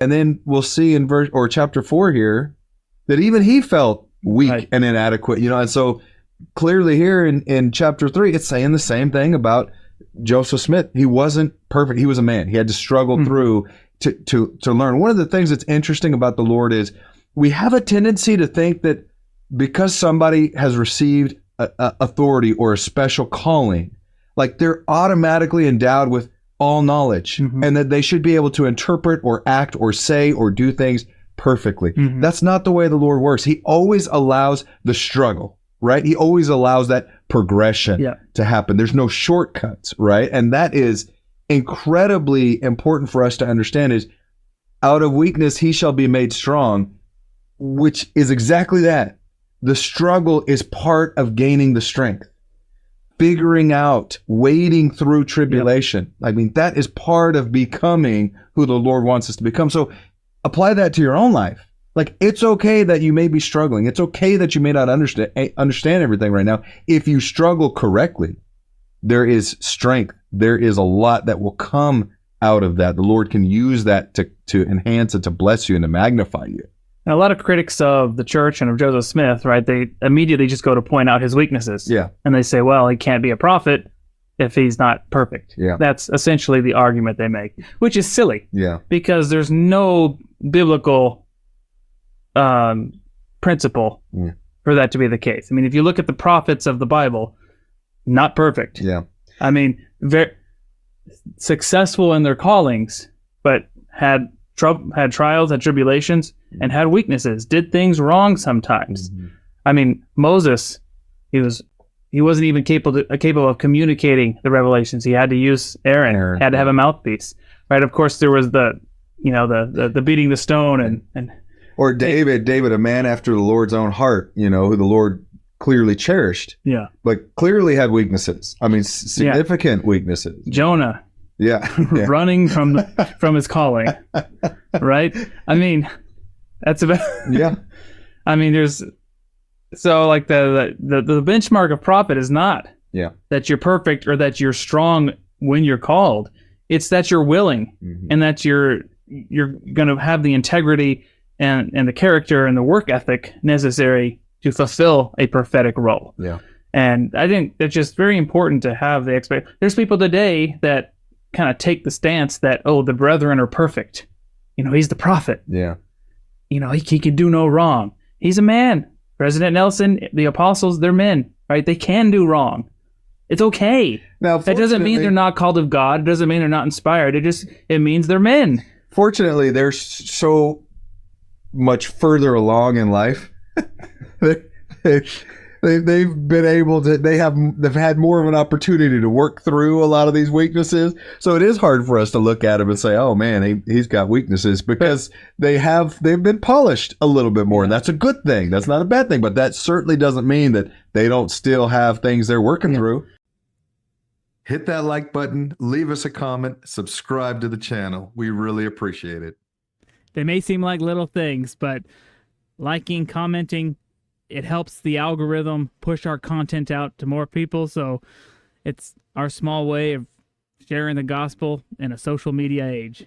And then we'll see in chapter 4 here that even he felt weak and inadequate, and so clearly here in chapter 3, it's saying the same thing about Joseph Smith. He wasn't perfect. He was a man. He had to struggle through to learn. One of the things that's interesting about the Lord is we have a tendency to think that because somebody has received authority or a special calling, like they're automatically endowed with all knowledge and that they should be able to interpret or act or say or do things perfectly. That's not the way the Lord works. He always allows the struggle, right? He always allows that progression to happen. There's no shortcuts, right? And that is incredibly important for us to understand is out of weakness, he shall be made strong, which is exactly that. The struggle is part of gaining the strength, figuring out, wading through tribulation. I mean, that is part of becoming who the Lord wants us to become. So apply that to your own life. Like, it's okay that you may be struggling. It's okay that you may not understand everything right now. If you struggle correctly, there is strength. There is a lot that will come out of that. The Lord can use that to enhance it, to bless you, and to magnify you. And a lot of critics of the church and of Joseph Smith, right, they immediately just go to point out his weaknesses. Yeah. And they say, well, he can't be a prophet if he's not perfect. Yeah. That's essentially the argument they make, which is silly. Yeah. Because there's no biblical principle for that to be the case. I mean, if you look at the prophets of the Bible, not perfect. Yeah. I mean, very successful in their callings, but had trials, had tribulations, and had weaknesses, did things wrong sometimes. I mean, Moses, he wasn't even capable of communicating the revelations. He had to use Aaron had to have a mouthpiece, right? Of course, there was the beating the stone and or David, a man after the Lord's own heart, who the Lord clearly cherished, but clearly had weaknesses. I mean, significant weaknesses. Jonah, running from his calling, right? I mean, that's about I mean, there's so like the benchmark of prophet is not that you're perfect or that you're strong when you're called. It's that you're willing and that you're going to have the integrity and the character and the work ethic necessary to fulfill a prophetic role. Yeah. And I think it's just very important to have the expectation. There's people today that kind of take the stance that, the brethren are perfect. He's the prophet. Yeah. He can do no wrong. He's a man. President Nelson, the apostles, they're men, right? They can do wrong. It's okay. Now, that doesn't mean they're not called of God. It doesn't mean they're not inspired. It means they're men. Fortunately, they're so much further along in life. They've been able to. They've had more of an opportunity to work through a lot of these weaknesses. So it is hard for us to look at him and say, "Oh man, he's got weaknesses," because they've been polished a little bit more, and that's a good thing. That's not a bad thing, but that certainly doesn't mean that they don't still have things they're working through. Hit that like button, leave us a comment, subscribe to the channel. We really appreciate it. They may seem like little things, but liking, commenting, it helps the algorithm push our content out to more people. So it's our small way of sharing the gospel in a social media age.